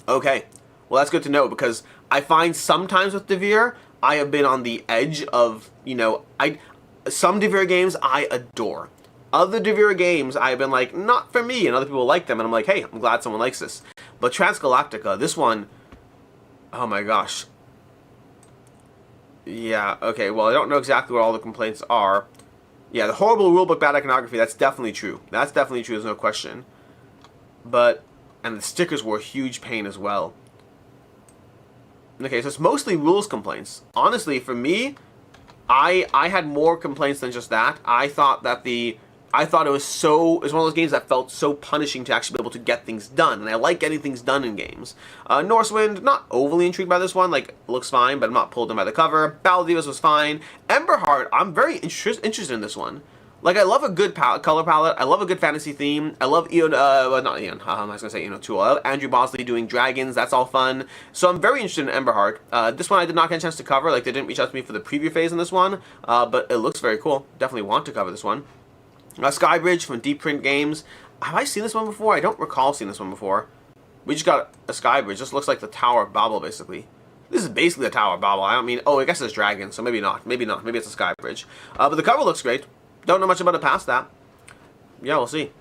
Okay, well that's good to know, because I find sometimes with Devere, I have been on the edge of, some Devere games I adore. Other Devere games I've been like, not for me, and other people like them, and I'm like, hey, I'm glad someone likes this. But Transgalactica, this one, oh my gosh. Yeah, okay, well, I don't know exactly what all the complaints are. Yeah, the horrible rulebook bad iconography, that's definitely true. That's definitely true, there's no question. And the stickers were a huge pain as well. Okay, so it's mostly rules complaints. Honestly, for me, I had more complaints than just that. I thought it was one of those games that felt so punishing to actually be able to get things done, and I like getting things done in games. Northwind, not overly intrigued by this one, like, looks fine, but I'm not pulled in by the cover. Battle Divas was fine. Emberheart, I'm very interested in this one. Like, I love a good color palette, I love a good fantasy theme, I love Ian, not Ian, I was gonna say Ian O'Toole, I love Andrew Bosley doing dragons, that's all fun. So I'm very interested in Emberheart. This one I did not get a chance to cover, like, they didn't reach out to me for the preview phase in this one, but it looks very cool. Definitely want to cover this one. Skybridge from Deep Print Games. Have I seen this one before? I don't recall seeing this one before. We just got a Skybridge. Just looks like the Tower of Babel, basically. This is basically the Tower of Babel. I don't mean... Oh, I guess it's dragons, so maybe not. Maybe not. Maybe it's a Skybridge. But the cover looks great. Don't know much about it past that. Yeah, we'll see.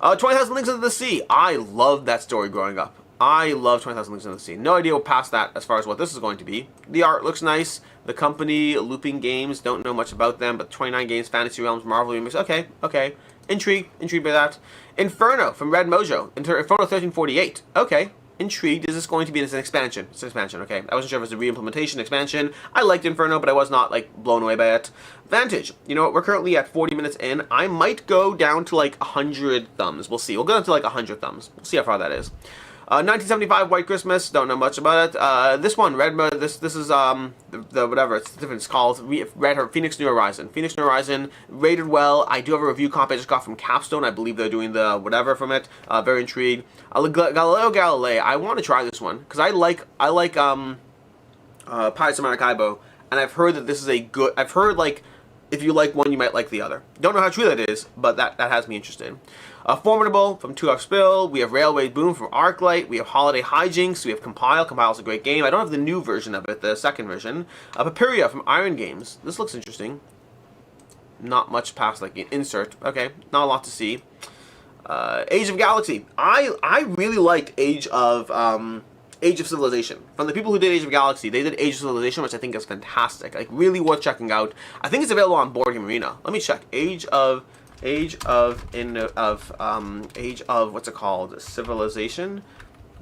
20,000 Leagues Under the Sea. I loved that story growing up. I love 20,000 Leagues Under the Sea. No idea what past that as far as what this is going to be. The art looks nice. The company, Looping Games, don't know much about them, but 29 games, Fantasy Realms, Marvel Remix. Okay, okay. Intrigued by that. Inferno from Red Mojo. Inferno 1348. Okay. Intrigued. Is this going to be an expansion? It's an expansion, okay. I wasn't sure if it was a re-implementation, expansion. I liked Inferno, but I was not, like, blown away by it. Vantage. You know what? We're currently at 40 minutes in. I might go down to, like, 100 thumbs. We'll see. We'll go down to, like, 100 thumbs. We'll see how far that is. 1975 White Christmas. Don't know much about it. This one, Red Mojo. This is, the whatever. It's different. It's called Phoenix New Horizon. Phoenix New Horizon. Rated well. I do have a review copy I just got from Capstone. I believe they're doing the whatever from it. Very intrigued. Galileo Galilei. I want to try this one because I like Pirates of Maracaibo, and I've heard that this is a good. I've heard like if you like one, you might like the other. Don't know how true that is, but that has me interested. Formidable from 2Up Spill. We have Railway Boom from Arclight. We have Holiday Hijinks. We have Compile. Compile's a great game. I don't have the new version of it, the second version. Papiria from Iron Games. This looks interesting. Not much past like an insert. Okay, not a lot to see. Age of Galaxy. I really liked Age of Civilization. From the people who did Age of Galaxy, they did Age of Civilization, which I think is fantastic. Like, really worth checking out. I think it's available on Board Game Arena. Let me check. Age of what's it called? Civilization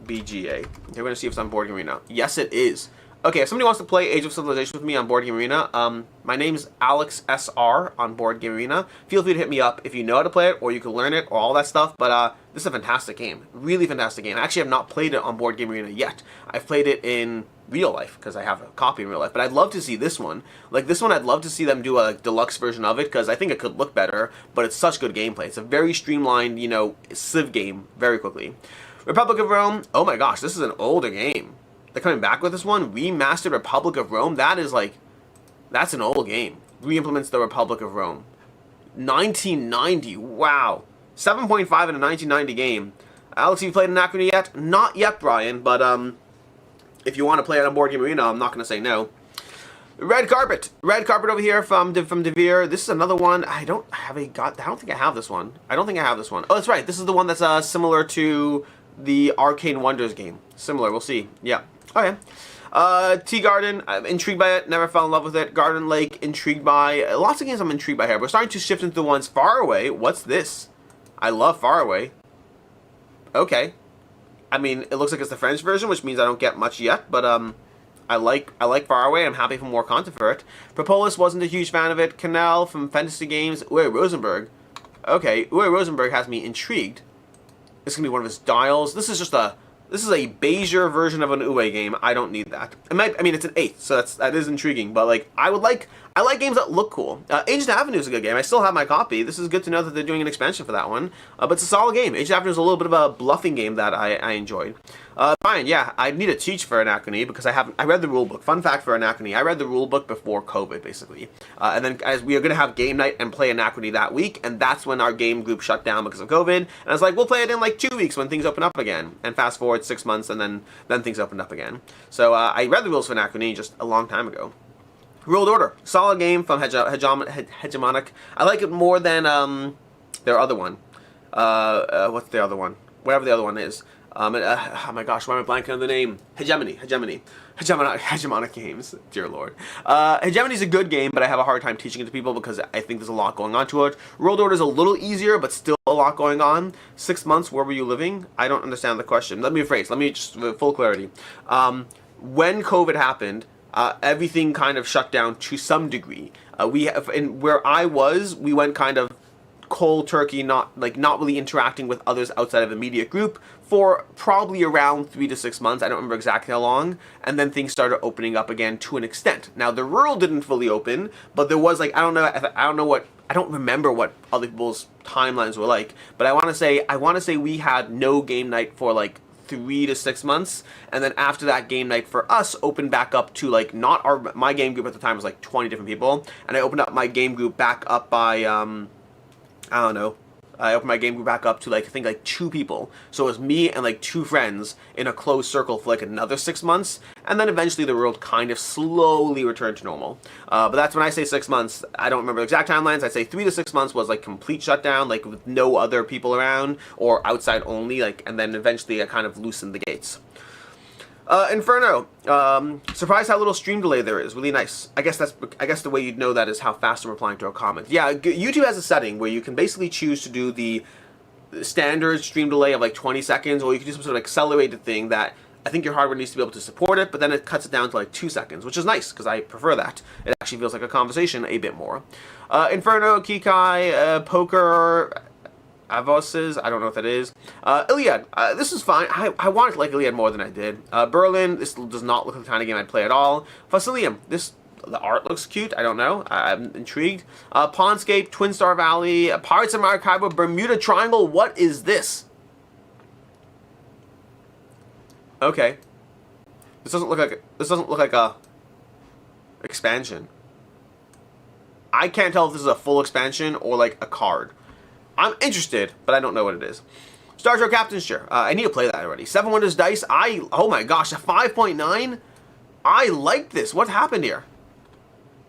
BGA. We're gonna see if it's on Board Game Arena. Yes, it is. Okay, if somebody wants to play Age of Civilization with me on Board Game Arena, my name's Alex SR on Board Game Arena. Feel free to hit me up if you know how to play it, or you can learn it, or all that stuff. But this is a fantastic game, really fantastic game. I actually have not played it on Board Game Arena yet. I've played it in real life because I have a copy in real life. But I'd love to see this one. Like this one, I'd love to see them do a deluxe version of it because I think it could look better. But it's such good gameplay. It's a very streamlined, you know, Civ game very quickly. Republic of Rome. Oh my gosh, this is an older game. They're coming back with this one. Remastered Republic of Rome. That is like, that's an old game. Re-implements the Republic of Rome. 1990. Wow. 7.5 in a 1990 game. Alex, have you played Anachrony yet? Not yet, Brian. But if you want to play it on Board Game Arena, I'm not going to say no. Red Carpet. Red Carpet over here from Devere. This is another one. I don't think I have this one. Oh, that's right. This is the one that's similar to the Arcane Wonders game. Similar. We'll see. Yeah. Okay. Tea Garden, I'm intrigued by it, never fell in love with it. Garden Lake, intrigued by. Lots of games I'm intrigued by here. We're starting to shift into the ones Far Away. What's this? I love Far Away. Okay. I mean, it looks like it's the French version, which means I don't get much yet, but I like Far Away. I'm happy for more content for it. Propolis, wasn't a huge fan of it. Canal from Fantasy Games. Uwe Rosenberg. Okay, Uwe Rosenberg has me intrigued. This is gonna be one of his dials. This is a Bezier version of an Uwe game. I don't need that. I mean, it's an 8, so that is intriguing. But like, I like games that look cool. Agent Avenue is a good game. I still have my copy. This is good to know that they're doing an expansion for that one. But it's a solid game. Agent Avenue is a little bit of a bluffing game that I enjoyed. Fine, yeah, I need to teach for Anachrony because I read the rulebook. Fun fact for Anachrony, I read the rulebook before COVID, basically. And then as we are going to have game night and play Anachrony that week, and that's when our game group shut down because of COVID. And I was like, we'll play it in like 2 weeks when things open up again. And fast forward 6 months, and then things opened up again. So I read the rules for Anachrony just a long time ago. Ruled Order, solid game from Hegemonic. I like it more than their other one. What's the other one? Whatever the other one is. Oh my gosh, why am I blanking on the name? Hegemonic Games, dear lord. Hegemony's a good game, but I have a hard time teaching it to people because I think there's a lot going on to it. World Order is a little easier, but still a lot going on. 6 months, where were you living? I don't understand the question. Let me rephrase, let me just, full clarity. When COVID happened, everything kind of shut down to some degree. We have, and where I was, we went kind of cold turkey, not really interacting with others outside of the immediate group for probably around 3 to 6 months. I don't remember exactly how long, and then things started opening up again to an extent. Now the world didn't fully open, but there was like I don't remember what other people's timelines were like, but I want to say we had no game night for like 3 to 6 months, and then after that, game night for us opened back up to like my game group at the time was like 20 different people, and I opened up my game group back up by I don't know. I opened my game group back up to like I think like 2 people. So it was me and like 2 friends in a closed circle for like another 6 months, and then eventually the world kind of slowly returned to normal. But that's when I say 6 months. I don't remember the exact timelines. I'd say 3 to 6 months was like complete shutdown, like with no other people around or outside only. Like, and then eventually I kind of loosened the gates. Inferno. Surprised how little stream delay there is. Really nice. I guess the way you'd know that is how fast I'm replying to a comment. Yeah, YouTube has a setting where you can basically choose to do the standard stream delay of like 20 seconds, or you can do some sort of accelerated thing that I think your hardware needs to be able to support it, but then it cuts it down to like 2 seconds, which is nice because I prefer that. It actually feels like a conversation a bit more. Inferno, Kikai, Poker, Avoses, I don't know what that is. Iliad, this is fine. I wanted to like Iliad more than I did. Berlin, this does not look like the kind of game I'd play at all. Facilium, the art looks cute. I don't know. I'm intrigued. Pawnscape, Twin Star Valley, Pirates of Maracaibo, Bermuda Triangle. What is this? Okay. This doesn't look like a expansion. I can't tell if this is a full expansion or like a card. I'm interested, but I don't know what it is. Star Trek Captain's Chair. I need to play that already. 7 Wonders Dice. Oh my gosh, a 5.9? I like this. What happened here?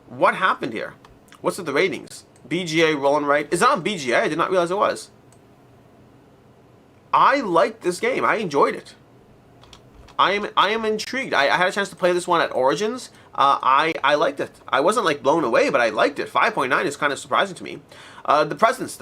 What happened here? What's with the ratings? BGA rolling right. Is it on BGA? I did not realize it was. I like this game. I enjoyed it. I am intrigued. I had a chance to play this one at Origins. I liked it. I wasn't like blown away, but I liked it. 5.9 is kind of surprising to me. The Presence,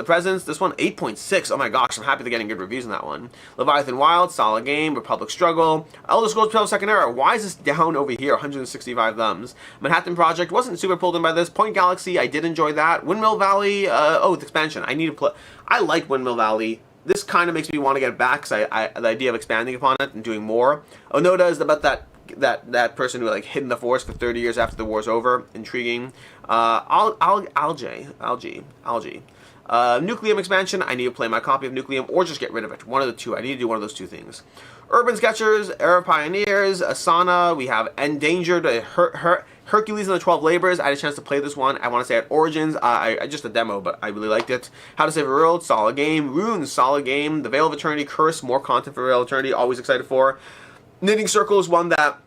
this one 8.6. Oh my gosh, I'm happy they're getting good reviews on that one. Leviathan Wild, solid game. Republic Struggle. Elder Scrolls 12 Second Era. Why is this down over here? 165 thumbs. Manhattan Project, wasn't super pulled in by this. Point Galaxy, I did enjoy that. Windmill Valley, the expansion. I need to play. I like Windmill Valley. This kind of makes me want to get it back, because the idea of expanding upon it and doing more. Onoda is about that person who like hid in the forest for 30 years after the war's over. Intriguing. Algae. Nucleum expansion. I need to play my copy of Nucleum or just get rid of it. One of the two. I need to do one of those two things. Urban Sketchers, Era Pioneers, Asana. We have Endangered, Hercules and the 12 Labors. I had a chance to play this one. I want to say at Origins. I just a demo, but I really liked it. How to Save a World, solid game. Runes, solid game. The Veil of Eternity, Curse, more content for Veil of Eternity. Always excited for. Knitting Circle is one that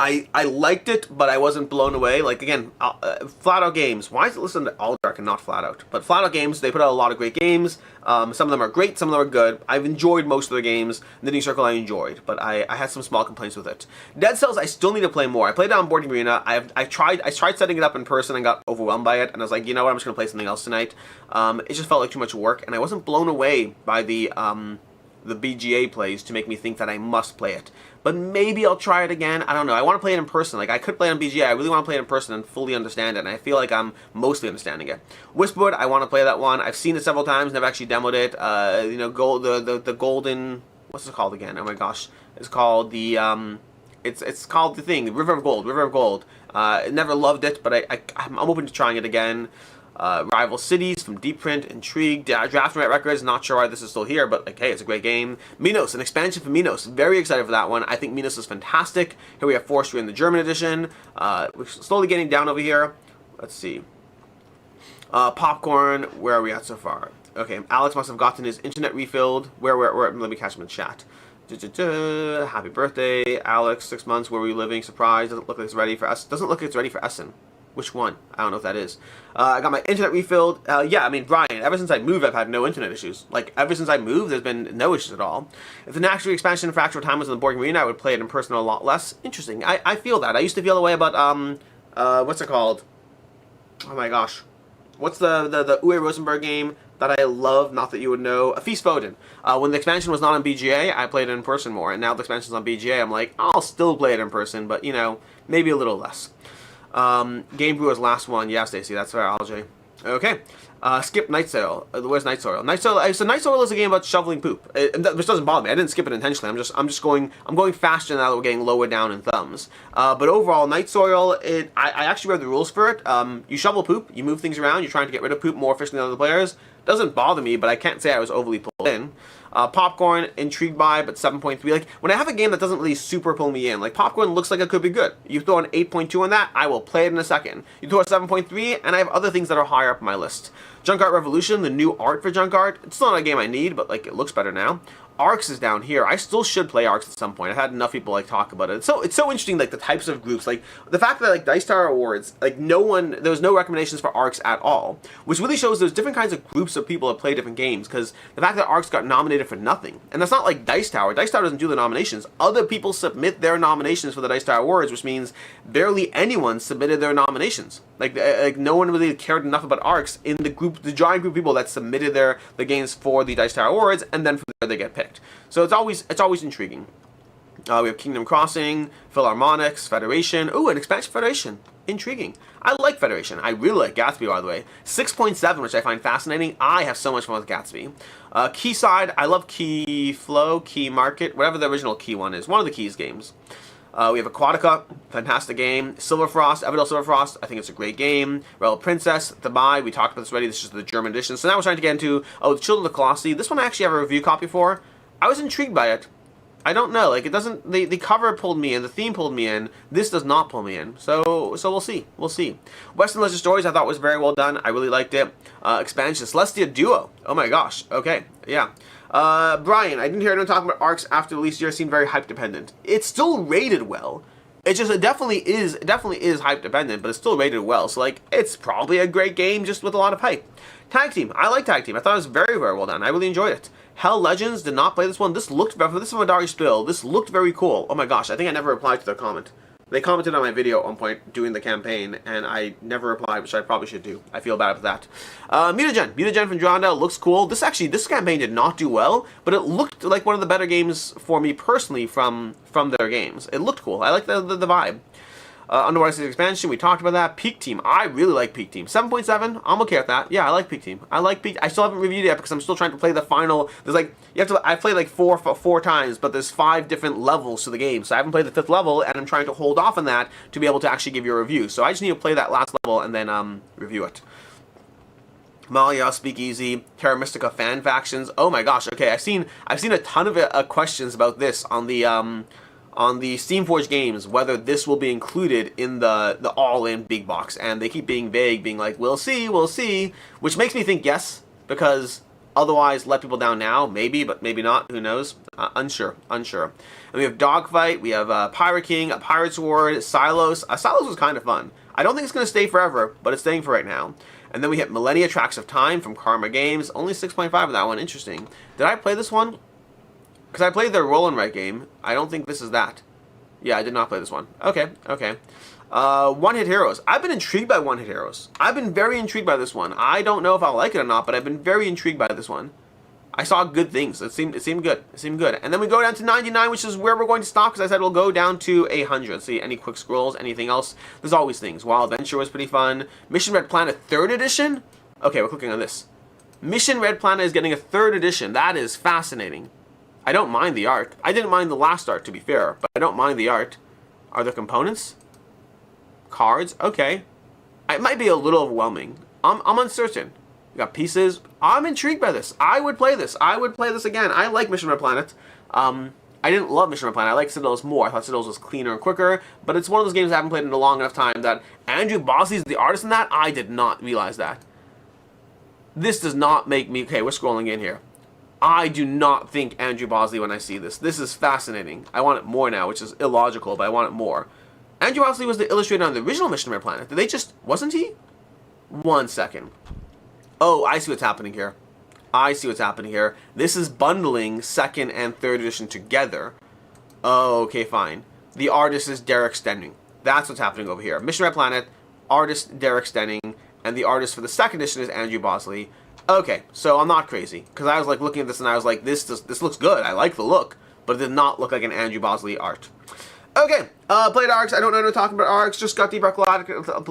I liked it, but I wasn't blown away. Like, again, Flat Out Games. Why is it listed under Aldark and not Flat Out? But Flat Out Games, they put out a lot of great games. Some of them are great, some of them are good. I've enjoyed most of their games. Knitting Circle I enjoyed, but I had some small complaints with it. Dead Cells, I still need to play more. I played it on Boarding Arena. I tried setting it up in person and got overwhelmed by it, and I was like, you know what, I'm just going to play something else tonight. It just felt like too much work, and I wasn't blown away by the BGA plays to make me think that I must play it. But maybe I'll try it again. I don't know. I want to play it in person. Like, I could play it on BGA. I really want to play it in person and fully understand it. And I feel like I'm mostly understanding it. Whisperwood, I want to play that one. I've seen it several times. Never actually demoed it. You know, the golden... What's it called again? Oh my gosh. It's called the... It's called the thing. River of Gold. River of Gold. Never loved it, but I'm open to trying it again. Rival Cities from Deep Print, intrigued. Draft Right Records, not sure why this is still here, but like, hey, it's a great game. Minos, an expansion for Minos. Very excited for that one. I think Minos is fantastic. Here we have Forestry in the German edition. We're slowly getting down over here. Let's see. Popcorn, where are we at so far? Okay, Alex must have gotten his internet refilled. Where let me catch him in chat. Happy birthday, Alex. 6 months. Where were you living? Surprise. Doesn't look like it's ready for us. Doesn't look like it's ready for Essen. Which one? I don't know if that is. I got my internet refilled. Yeah, I mean, Brian, ever since I moved, I've had no internet issues. Like, ever since I moved, there's been no issues at all. If the Natural expansion for actual time was in the Boarding Arena, I would play it in person a lot less. Interesting. I feel that. I used to feel the way about, what's it called? Oh my gosh. What's the Uwe Rosenberg game? that I love, not that you would know, A Feast Foden. When the expansion was not on BGA, I played it in person more, and now the expansion's on BGA, I'm like, I'll still play it in person, but, you know, maybe a little less. Game Brewer's last one. Yeah, Stacy, that's fair, LJ. Okay. Skip Night Soil. Where's Night Soil? Night Soil. So Night Soil is a game about shoveling poop, which doesn't bother me. I didn't skip it intentionally. I'm going faster now that we're getting lower down in thumbs. But overall, Night Soil. I actually read the rules for it. You shovel poop. You move things around. You're trying to get rid of poop more efficiently than other players. Doesn't bother me, but I can't say I was overly pulled in. Popcorn, intrigued by, but 7.3. Like, when I have a game that doesn't really super pull me in, like, Popcorn looks like it could be good. You throw an 8.2 on that, I will play it in a second. You throw a 7.3, and I have other things that are higher up on my list. Junk Art Revolution, the new art for Junk Art, it's not a game I need, but, like, it looks better now. Arcs is down here. I still should play Arcs at some point. I've had enough people like talk about it. It's so interesting, like the types of groups, like the fact that like Dice Tower Awards, like there was no recommendations for Arcs at all, which really shows there's different kinds of groups of people that play different games. Because the fact that Arcs got nominated for nothing, and that's not like Dice Tower. Dice Tower doesn't do the nominations. Other people submit their nominations for the Dice Tower Awards, which means barely anyone submitted their nominations. Like no one really cared enough about Arcs in the giant group of people that submitted the games for the Dice Tower Awards, and then from there they get picked. So it's always intriguing. We have Kingdom Crossing, Philharmonics, Federation. Ooh, an expansion Federation. Intriguing. I like Federation. I really like Gatsby, by the way. 6.7, which I find fascinating. I have so much fun with Gatsby. Keyside, I love Key Flow, Key Market, whatever the original Key one is. One of the Keys games. We have Aquatica, fantastic game. Silverfrost, Everdell Silverfrost, I think it's a great game. Rebel Princess, The Buy, we talked about this already. This is the German edition. So now we're trying to get into, the Children of the Colossi. This one I actually have a review copy for. I was intrigued by it. I don't know, like it doesn't, the cover pulled me in, the theme pulled me in, this does not pull me in, so we'll see, Western Legend Stories I thought was very well done, I really liked it. Expansion, Celestia Duo, oh my gosh, okay, yeah. Brian, I didn't hear anyone talking about Arcs after the release year, seemed very hype dependent. It's still rated well, it definitely is hype dependent, but it's still rated well, so like, it's probably a great game just with a lot of hype. Tag Team, I like Tag Team, I thought it was very, very well done, I really enjoyed it. Hell Legends, did not play this one. This is from Adari Spill. This looked very cool. Oh my gosh, I think I never replied to their comment. They commented on my video at one point doing the campaign, and I never replied, which I probably should do. I feel bad about that. Mutagen from Drawdown looks cool. This campaign did not do well, but it looked like one of the better games for me personally from their games. It looked cool. I like the vibe. Underwater Cities Expansion, we talked about that. Peak Team, I really like Peak Team. 7.7, I'm okay with that. Yeah, I like Peak Team. I still haven't reviewed it yet because I'm still trying to play the final. There's like, I played like four times, but there's 5 different levels to the game. So I haven't played the 5th level, and I'm trying to hold off on that to be able to actually give you a review. So I just need to play that last level and then review it. Malia, Speakeasy, Terra Mystica fan factions. Oh my gosh, okay, I've seen a ton of questions about this on the Steamforge games, whether this will be included in the all-in big box, and they keep being vague, being like, we'll see, which makes me think yes, because otherwise let people down now, maybe, but maybe not, who knows, unsure. And we have Dogfight, we have Pirate King, a Pirate's Ward, Silos. Silos was kind of fun. I don't think it's going to stay forever, but it's staying for right now. And then we hit Millennia Tracks of Time from Karma Games, only 6.5 of that one, interesting. Did I play this one? Because I played their Roll and Write game. I don't think this is that. Yeah, I did not play this one. Okay. One Hit Heroes. I've been intrigued by One Hit Heroes. I've been very intrigued by this one. I don't know if I'll like it or not, but I've been very intrigued by this one. I saw good things. It seemed good. And then we go down to 99, which is where we're going to stop, because I said we'll go down to 100. Let's see, any quick scrolls, anything else? There's always things. Wild Adventure was pretty fun. Mission Red Planet 3rd edition? Okay, we're clicking on this. Mission Red Planet is getting a 3rd edition. That is fascinating. I don't mind the art. I didn't mind the last art, to be fair, but I don't mind the art. Are there components? Cards? Okay. It might be a little overwhelming. I'm uncertain. We got pieces. I'm intrigued by this. I would play this. I would play this again. I like Mission Red Planet. I didn't love Mission Red Planet. I like Citadels more. I thought Citadels was cleaner and quicker, but it's one of those games I haven't played in a long enough time that Andrew Bosley's the artist in that. I did not realize that. This does not make me... Okay, we're scrolling in here. I do not think Andrew Bosley when I see this. This is fascinating. I want it more now, which is illogical, but I want it more. Andrew Bosley was the illustrator on the original Mission Red Planet. Did they just... Wasn't he? 1 second. Oh, I see what's happening here. This is bundling 2nd and 3rd edition together. Oh, okay, fine. The artist is Derek Stenning. That's what's happening over here. Mission Red Planet, artist Derek Stenning, and the artist for the 2nd edition is Andrew Bosley. Okay, so I'm not crazy, because I was like looking at this and I was like, this looks good. I like the look, but it did not look like an Andrew Bosley art. Okay, played ARX. I don't know what I'm talking about ARX. Just got the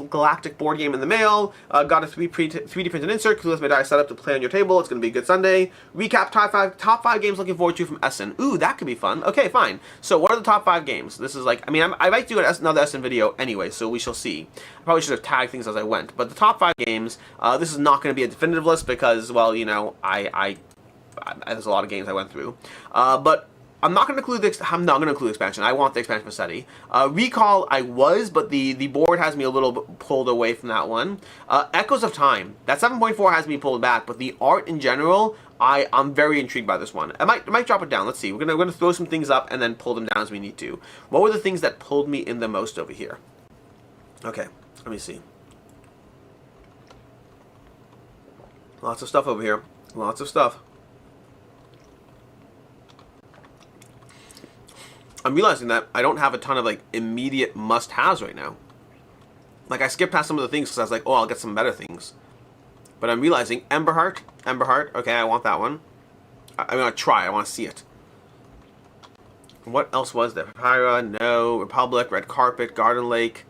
Galactic board game in the mail. Got a 3D printed insert. Clueless my die set up to play on your table. It's going to be a good Sunday. Recap top five games looking forward to from Essen. Ooh, that could be fun. Okay, fine. So what are the top 5 games? This is like, I mean, I might do another Essen video anyway, so we shall see. I probably should have tagged things as I went. But the top 5 games, this is not going to be a definitive list because, well, you know, there's a lot of games I went through. But I'm not going to include expansion. I want the expansion for SETI. Recall, I was, but the board has me a little bit pulled away from that one. Echoes of Time. That 7.4 has me pulled back, but the art in general, I'm very intrigued by this one. I might drop it down. Let's see. We're gonna throw some things up and then pull them down as we need to. What were the things that pulled me in the most over here? Okay, let me see. Lots of stuff over here. Lots of stuff. I'm realizing that I don't have a ton of like immediate must-haves right now. Like I skipped past some of the things because I was like, oh, I'll get some better things. But I'm realizing Emberheart. Okay, I want that one. I'm gonna try. I want to see it. What else was there? Papyrus, no. Republic, Red Carpet, Garden Lake,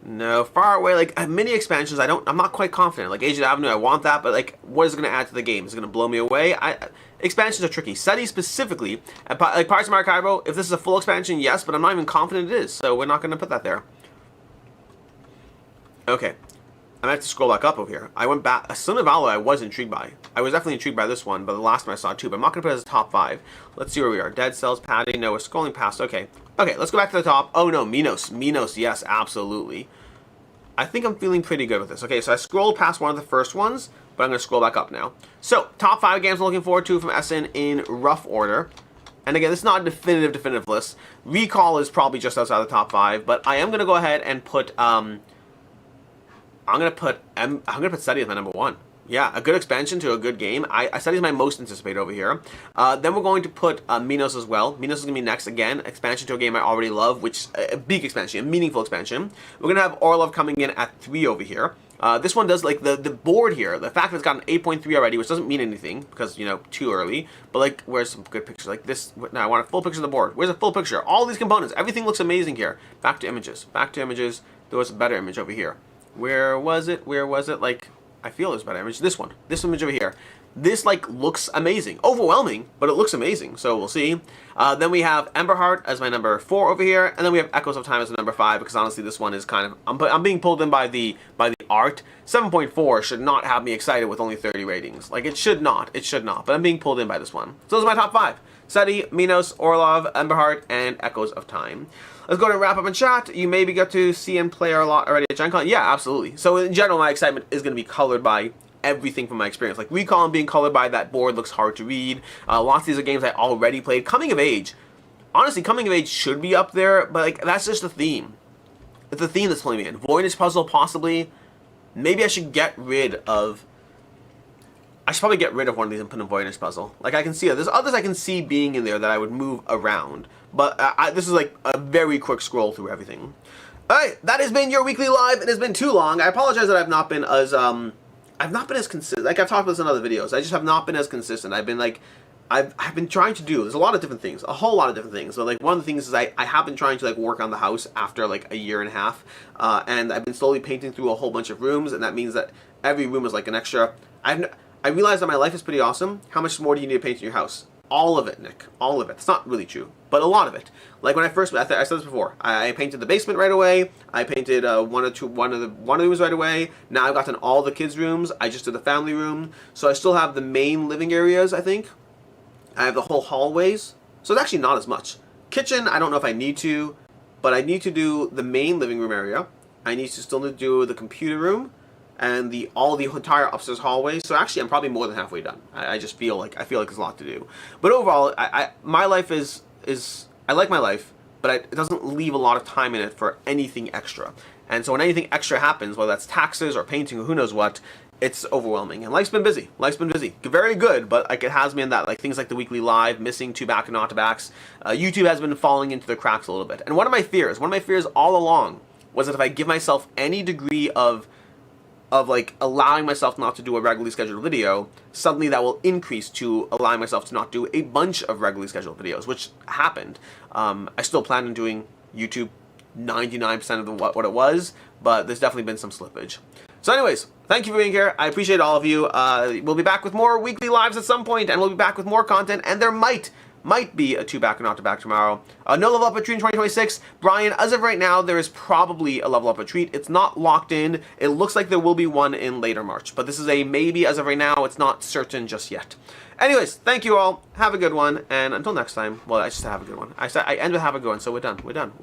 no. Far Away, like mini expansions. I'm not quite confident. Like Agent Avenue, I want that, but like, what is it gonna add to the game? Is it gonna blow me away? Expansions are tricky. SETI specifically, like Pirates of Maracaibo, if this is a full expansion, yes, but I'm not even confident it is, so we're not going to put that there. Okay. I'm going to have to scroll back up over here. I went back. Son of Valor I was intrigued by. I was definitely intrigued by this one, but the last one I saw too, but I'm not going to put it as a top 5. Let's see where we are. Dead Cells, Patty, no, we're scrolling past. Okay. Okay, let's go back to the top. Oh no, Minos. Minos, yes, absolutely. I think I'm feeling pretty good with this. Okay, so I scrolled past one of the first ones, but I'm going to scroll back up now. So, top 5 games I'm looking forward to from Essen in rough order. And again, this is not a definitive list. Recall is probably just outside the top 5, but I am going to go ahead and put, I'm going to put SETI as my number 1. Yeah, a good expansion to a good game. SETI is my most anticipated over here. Then we're going to put Minos as well. Minos is going to be next again. Expansion to a game I already love, which a big expansion, a meaningful expansion. We're going to have Orlov coming in at 3 over here. This one does, like, the board here, the fact that it's got an 8.3 already, which doesn't mean anything, because, you know, too early, but, like, where's some good pictures? Like this, no, I want a full picture of the board. Where's a full picture? All these components, everything looks amazing here. Back to images. Back to images. There was a better image over here. Where was it? Where was it? Like, I feel there's a better image. This one. This image over here. This, like, looks amazing. Overwhelming, but it looks amazing, so we'll see. Then we have Emberheart as my number 4 over here, and then we have Echoes of Time as my number 5, because honestly this one is kind of, I'm being pulled in by the art. 7.4 should not have me excited with only 30 ratings. Like, it should not, but I'm being pulled in by this one. So those are my top 5. SETI, Minos, Orlov, Emberheart, and Echoes of Time. Let's go to wrap up and chat. You maybe got to see and play a lot already at Gen Con. Yeah, absolutely. So in general, my excitement is going to be colored by everything from my experience. Like Recall being colored by that board looks hard to read. Lots of these are games I already played. Coming of Age. Honestly, Coming of Age should be up there, but like that's just the theme. It's the theme that's pulling me in. Voynich Puzzle, possibly. Maybe I should get rid of... I should probably get rid of one of these and put in Voynich Puzzle. Like I can see it. There's others I can see being in there that I would move around. But this is like a very quick scroll through everything. Alright, that has been your weekly live. It has been too long. I apologize that I've not been as consistent. Like I've talked about this in other videos. I just have not been as consistent. I've been like, I've been trying to do. There's a lot of different things, a whole lot of different things. So like one of the things is I have been trying to like work on the house after like a year and a half, and I've been slowly painting through a whole bunch of rooms, and that means that every room is like an extra. I realize that my life is pretty awesome. How much more do you need to paint in your house? All of it, Nick. All of it. It's not really true, but a lot of it. Like when I first, I said this before. I painted the basement right away. I painted one of the rooms right away. Now I've gotten all the kids' rooms. I just did the family room, so I still have the main living areas. I think I have the whole hallways, so it's actually not as much. Kitchen, I don't know if I need to, but I need to do the main living room area. I need to still do the computer room and all the entire upstairs hallway. So actually, I'm probably more than halfway done. I just feel like there's a lot to do. But overall, my life is I like my life, but it doesn't leave a lot of time in it for anything extra. And so when anything extra happens, whether that's taxes or painting or who knows what, it's overwhelming. And life's been busy. Life's been busy. Very good, but like it has been that, like things like the weekly live, missing 2 back and not to backs. YouTube has been falling into the cracks a little bit. And one of my fears all along was that if I give myself any degree of of like allowing myself not to do a regularly scheduled video, suddenly that will increase to allowing myself to not do a bunch of regularly scheduled videos, which happened. I still plan on doing YouTube 99% of what it was, but there's definitely been some slippage. So anyways, thank you for being here. I appreciate all of you. We'll be back with more weekly lives at some point, and we'll be back with more content, and there might be a 2-back or not to back tomorrow. No level up retreat in 2026. Brian, as of right now, there is probably a level up retreat. It's not locked in. It looks like there will be one in later March, but this is a maybe as of right now. It's not certain just yet. Anyways, thank you all. Have a good one, and until next time, well, I just have a good one. I end with have a good one, so we're done. We're done.